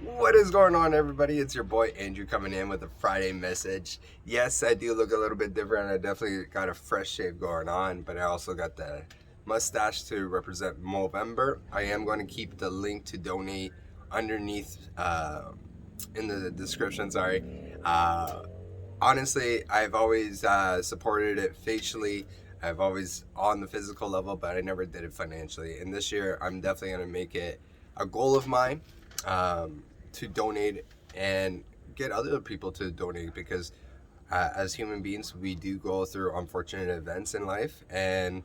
What is going on, everybody? It's your boy Andrew coming in with a Friday message. Yes, I do look a little bit different. I definitely got a fresh shave going on, but I also got the mustache to represent Movember. I am going to keep the link to donate underneath in the description. Sorry. Uh, Honestly, I've always supported it facially. I've always on the physical level, but I never did it financially. And this year, I'm definitely going to make it a goal of mine to donate and get other people to donate because as human beings, we do go through unfortunate events in life. And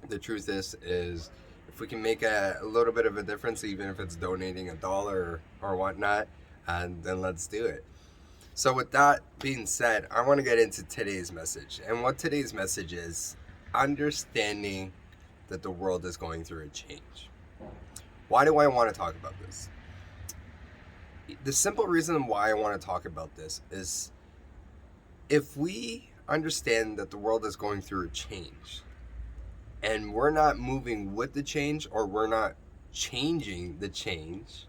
the truth is if we can make a little bit of a difference, even if it's donating $1 or whatnot, then let's do it. So, with that being said, I want to get into today's message. And what today's message is understanding that the world is going through a change. Why do I want to talk about this? The simple reason why I want to talk about this is if we understand that the world is going through a change and we're not moving with the change or we're not changing the change,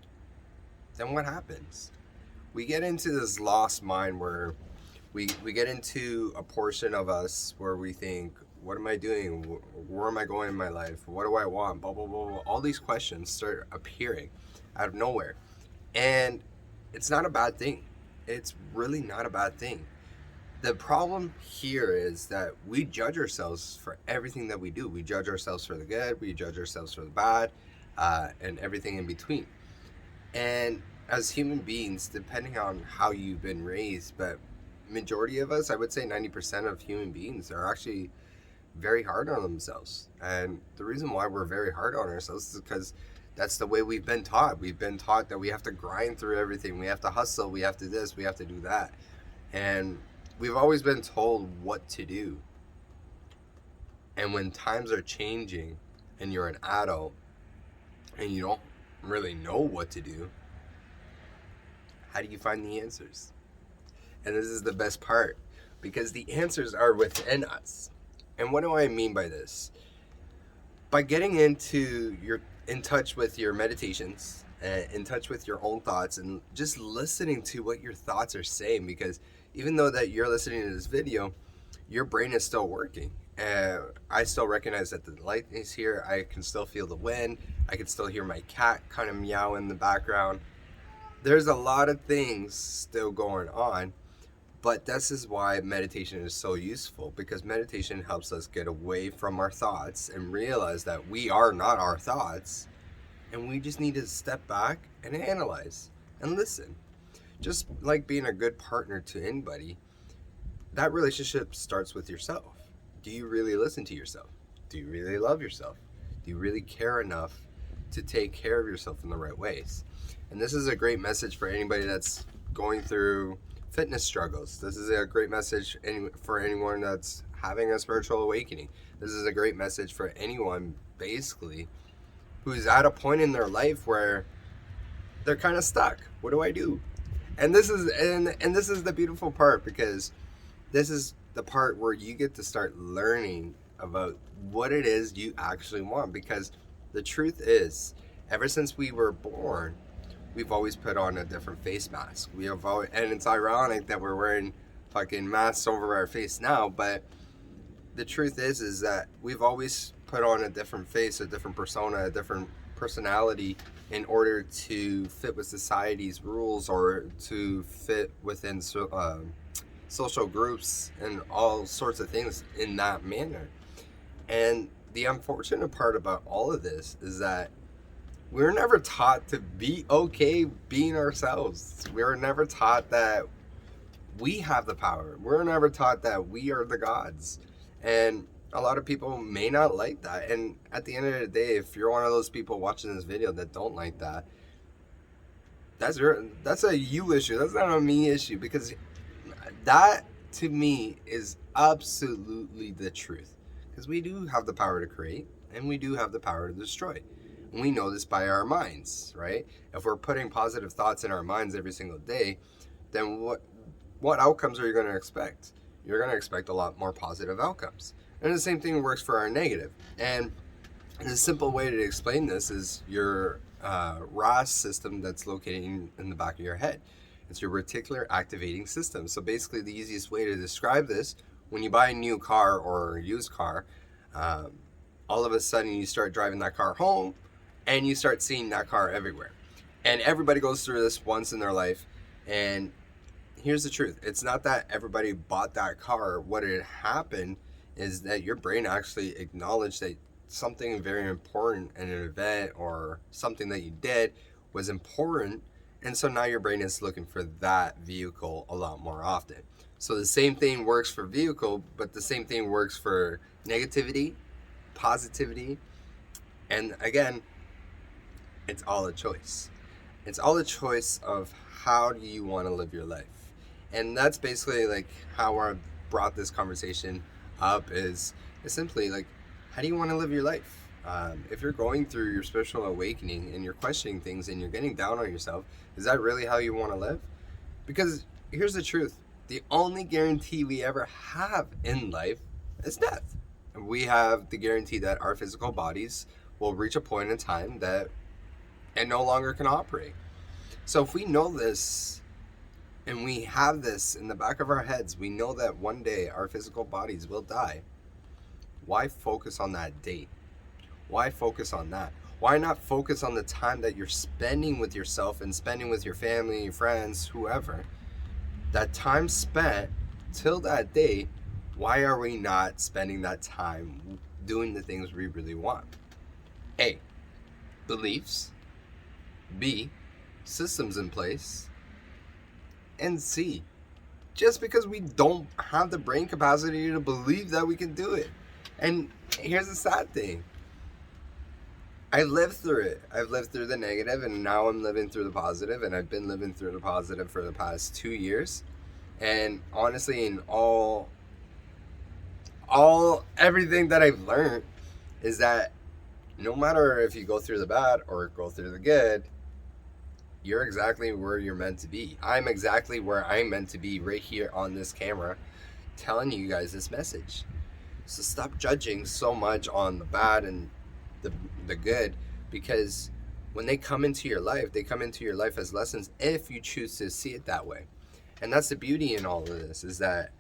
then what happens? We get into this lost mind where we get into a portion of us where we think, what am I doing? Where am I going in my life? What do I want? Blah, blah, blah, blah. All these questions start appearing out of nowhere. And it's not a bad thing. It's really not a bad thing. The problem here is that we judge ourselves for everything that we do. We judge ourselves for the good, we judge ourselves for the bad, and everything in between. And as human beings, depending on how you've been raised, but majority of us, I would say 90% of human beings are actually very hard on themselves. And the reason why we're very hard on ourselves is because that's the way we've been taught. We've been taught that we have to grind through everything. We have to hustle. We have to this. We have to do that. And we've always been told what to do. And when times are changing and you're an adult and you don't really know what to do, how do you find the answers? And this is the best part because the answers are within us. And what do I mean by this? By getting in touch with your meditations, in touch with your own thoughts, and just listening to what your thoughts are saying, because even though that you're listening to this video, your brain is still working. I still recognize that the light is here. I can still feel the wind. I can still hear my cat kind of meow in the background. There's a lot of things still going on, but this is why meditation is so useful, because meditation helps us get away from our thoughts and realize that we are not our thoughts, and we just need to step back and analyze and listen. Just like being a good partner to anybody, that relationship starts with yourself. Do you really listen to yourself? Do you really love yourself? Do you really care enough to take care of yourself in the right ways? And this is a great message for anybody that's going through fitness struggles. This is a great message for anyone that's having a spiritual awakening. This is a great message for anyone, basically, who's at a point in their life where they're kind of stuck. What do I do? And this is the beautiful part, because this is the part where you get to start learning about what it is you actually want. Because the truth is, ever since we were born, we've always put on a different face mask. And it's ironic that we're wearing fucking masks over our face now, but the truth is that we've always put on a different face, a different persona, a different personality in order to fit with society's rules or to fit within social groups and all sorts of things in that manner. And the unfortunate part about all of this is that we're never taught to be okay being ourselves. We're never taught that we have the power. We're never taught that we are the gods. And a lot of people may not like that. And at the end of the day, if you're one of those people watching this video that don't like that, that's a you issue. That's not a me issue, because that to me is absolutely the truth. Because we do have the power to create and we do have the power to destroy. And we know this by our minds, right? If we're putting positive thoughts in our minds every single day, then what outcomes are you going to expect? You're going to expect a lot more positive outcomes. And the same thing works for our negative. And the simple way to explain this is you're RAS system that's located in the back of your head. It's your reticular activating system. So basically, the easiest way to describe this, when you buy a new car or a used car, um, all of a sudden you start driving that car home and you start seeing that car everywhere. And everybody goes through this once in their life. And here's the truth, it's not that everybody bought that car. What had happened is that your brain actually acknowledged that something very important in an event or something that you did was important, and so now your brain is looking for that vehicle a lot more often. So the same thing works for vehicle, but the same thing works for negativity, positivity, and again, it's all a choice. It's all a choice of how do you want to live your life. And that's basically like how I brought this conversation up is simply like, how do you want to live your life? If you're going through your spiritual awakening and you're questioning things and you're getting down on yourself, is that really how you want to live? Because here's the truth. The only guarantee we ever have in life is death. We have the guarantee that our physical bodies will reach a point in time that it no longer can operate. So if we know this and we have this in the back of our heads, we know that one day our physical bodies will die. Why focus on that date? Why focus on that? Why not focus on the time that you're spending with yourself and spending with your family, your friends, whoever? That time spent till that day, why are we not spending that time doing the things we really want? A, beliefs. B, systems in place. And C, just because we don't have the brain capacity to believe that we can do it. And here's the sad thing. I lived through it. I've lived through the negative, and now I'm living through the positive, and I've been living through the positive for the past 2 years. And honestly, in everything that I've learned is that no matter if you go through the bad or go through the good, you're exactly where you're meant to be. I'm exactly where I'm meant to be right here on this camera telling you guys this message. So stop judging so much on the bad and the good, because when they come into your life, they come into your life as lessons if you choose to see it that way. And that's the beauty in all of this, is that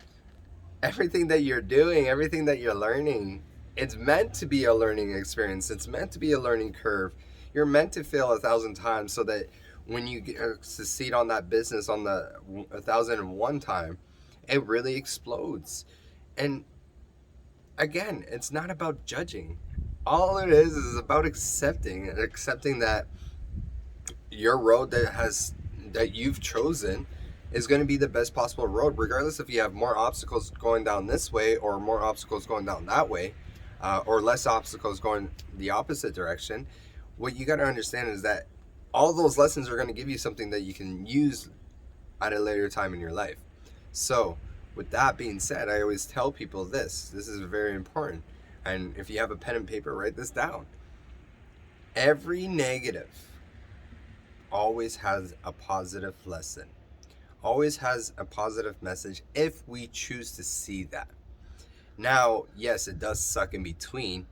everything that you're doing, everything that you're learning, it's meant to be a learning experience. It's meant to be a learning curve. You're meant to fail 1,000 times so that when you succeed on that business on the 1,001 time, it really explodes. And again, it's not about judging. All it is about accepting that your road that you've chosen is going to be the best possible road, regardless if you have more obstacles going down this way or more obstacles going down that way, or less obstacles going the opposite direction. What you got to understand is that all those lessons are going to give you something that you can use at a later time in your life. So with that being said, I always tell people this is very important. And if you have a pen and paper, write this down. Every negative always has a positive lesson, always has a positive message if we choose to see that. Now, yes, it does suck in between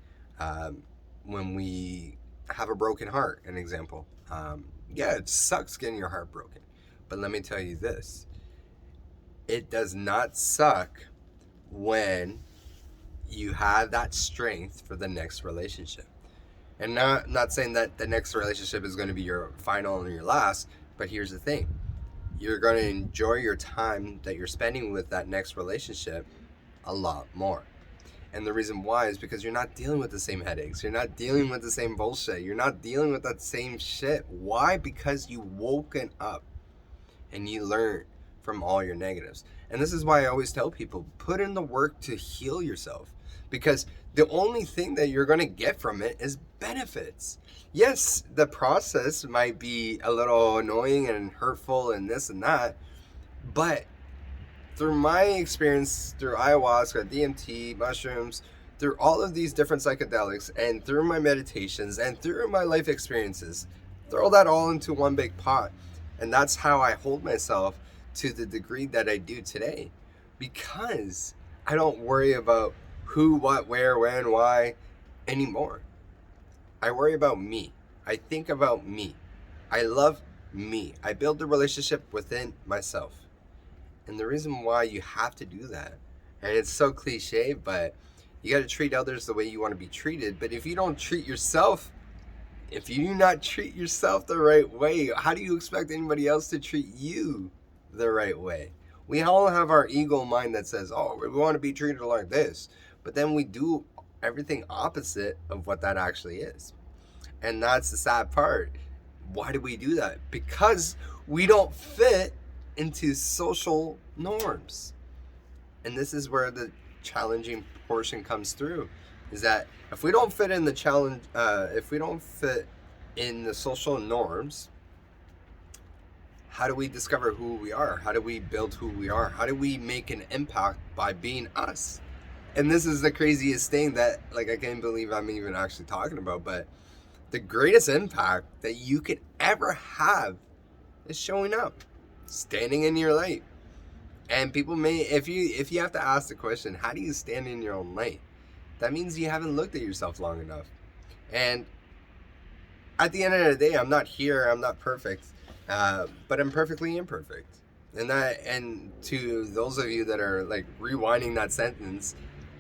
when we have a broken heart, an example. Yeah, it sucks getting your heart broken. But let me tell you this. It does not suck when you have that strength for the next relationship. And not saying that the next relationship is going to be your final and your last, but here's the thing. You're going to enjoy your time that you're spending with that next relationship a lot more. And the reason why is because you're not dealing with the same headaches. You're not dealing with the same bullshit. You're not dealing with that same shit. Why? Because you woken up and you learned from all your negatives. And this is why I always tell people, put in the work to heal yourself, because the only thing that you're going to get from it is benefits. Yes, the process might be a little annoying and hurtful and this and that, but through my experience, through ayahuasca, DMT, mushrooms, through all of these different psychedelics, and through my meditations, and through my life experiences, throw that all into one big pot. And that's how I hold myself to the degree that I do today, because I don't worry about who, what, where, when, why anymore. I worry about me. I think about me. I love me. I build the relationship within myself. And the reason why you have to do that, and it's so cliche, but you got to treat others the way you want to be treated. But if you don't treat yourself, if you do not treat yourself the right way, how do you expect anybody else to treat you the right way? We all have our ego mind that says, oh, we want to be treated like this. But then we do everything opposite of what that actually is. And that's the sad part. Why do we do that? Because we don't fit into social norms. And this is where the challenging portion comes through, is that if we don't fit in the challenge, if we don't fit in the social norms, how do we discover who we are? How do we build who we are? How do we make an impact by being us? And this is the craziest thing that, like, I can't believe I'm even actually talking about, but the greatest impact that you could ever have is showing up, standing in your light. And people may, if you have to ask the question, how do you stand in your own light? That means you haven't looked at yourself long enough. And at the end of the day, I'm not perfect, but I'm perfectly imperfect. And to those of you that are like rewinding that sentence,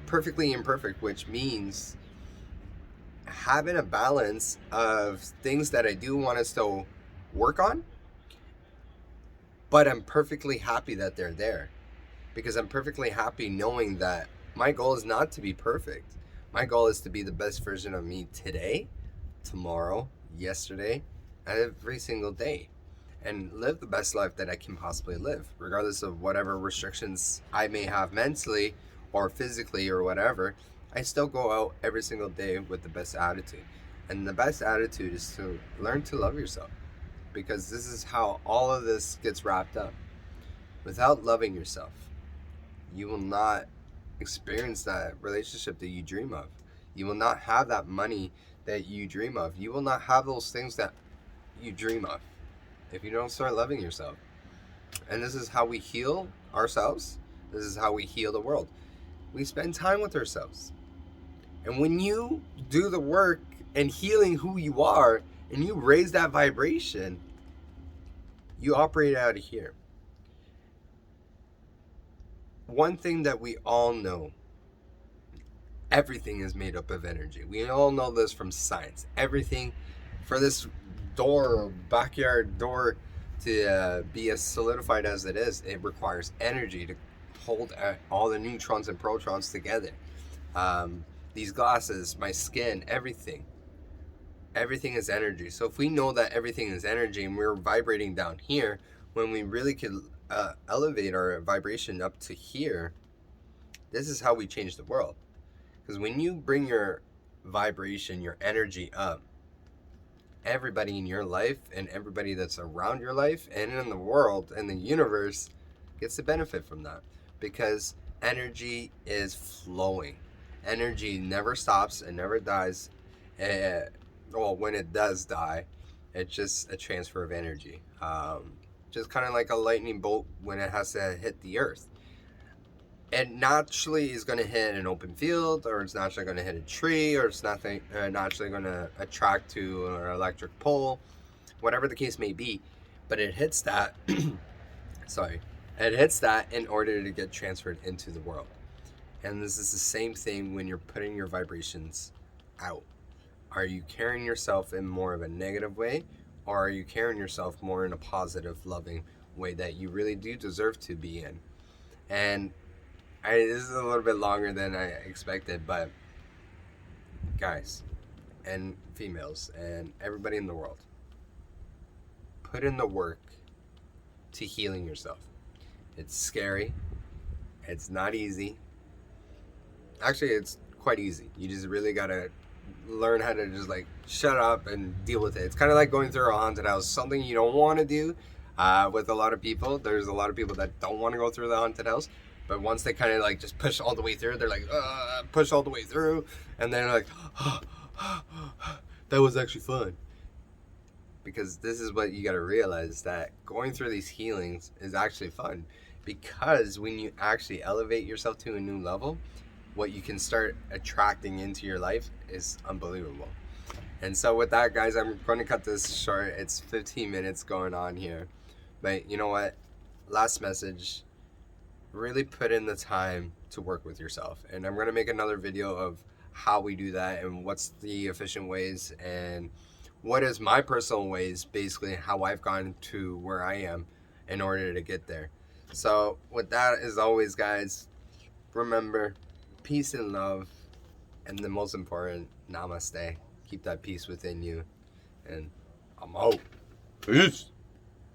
perfectly imperfect, which means having a balance of things that I do want to still work on, but I'm perfectly happy that they're there, because I'm perfectly happy knowing that my goal is not to be perfect. My goal is to be the best version of me today, tomorrow, yesterday, every single day, and live the best life that I can possibly live, regardless of whatever restrictions I may have mentally or physically or whatever. I still go out every single day with the best attitude. And the best attitude is to learn to love yourself, because this is how all of this gets wrapped up. Without loving yourself, you will not experience that relationship that you dream of. You will not have that money that you dream of. You will not have those things that you dream of if you don't start loving yourself. And this is how we heal ourselves. This is how we heal the world. We spend time with ourselves. And when you do the work and healing who you are, and you raise that vibration, you operate out of here. One thing that we all know, everything is made up of energy. We all know this from science. Everything, for this door, backyard door, to be as solidified as it is, it requires energy to hold all the neutrons and protons together. These glasses, my skin, everything is energy. So if we know that everything is energy and we're vibrating down here, when we really could elevate our vibration up to here, this is how we change the world. Because when you bring your vibration, your energy up, everybody in your life and everybody that's around your life and in the world and the universe gets to benefit from that, because energy is flowing. Energy never stops and never dies. Well, when it does die, it's just a transfer of energy. Just kind of like a lightning bolt when it has to hit the earth. It naturally is going to hit an open field, or it's naturally going to hit a tree, or it's naturally going to attract to an electric pole, whatever the case may be. But it hits that, it hits that in order to get transferred into the world. And this is the same thing when you're putting your vibrations out. Are you carrying yourself in more of a negative way, or are you carrying yourself more in a positive, loving way that you really do deserve to be in? And this is a little bit longer than I expected, but guys and females and everybody in the world, put in the work to healing yourself. It's scary. It's not easy. Actually, it's quite easy. You just really gotta learn how to just like shut up and deal with it. It's kind of like going through a haunted house, something you don't want to do with a lot of people. There's a lot of people that don't want to go through the haunted house, but once they kind of like just push all the way through, they're like, push all the way through, and then like, that was actually fun. Because this is what you got to realize, that going through these healings is actually fun, because when you actually elevate yourself to a new level, what you can start attracting into your life is unbelievable. And so with that, guys, I'm going to cut this short. It's 15 minutes going on here. But you know what? Last message. Really put in the time to work with yourself. And I'm going to make another video of how we do that and what's the efficient ways and what is my personal ways, basically how I've gotten to where I am in order to get there. So with that, as always, guys, remember peace and love, and the most important, namaste. Keep that peace within you, and I'm out. Peace.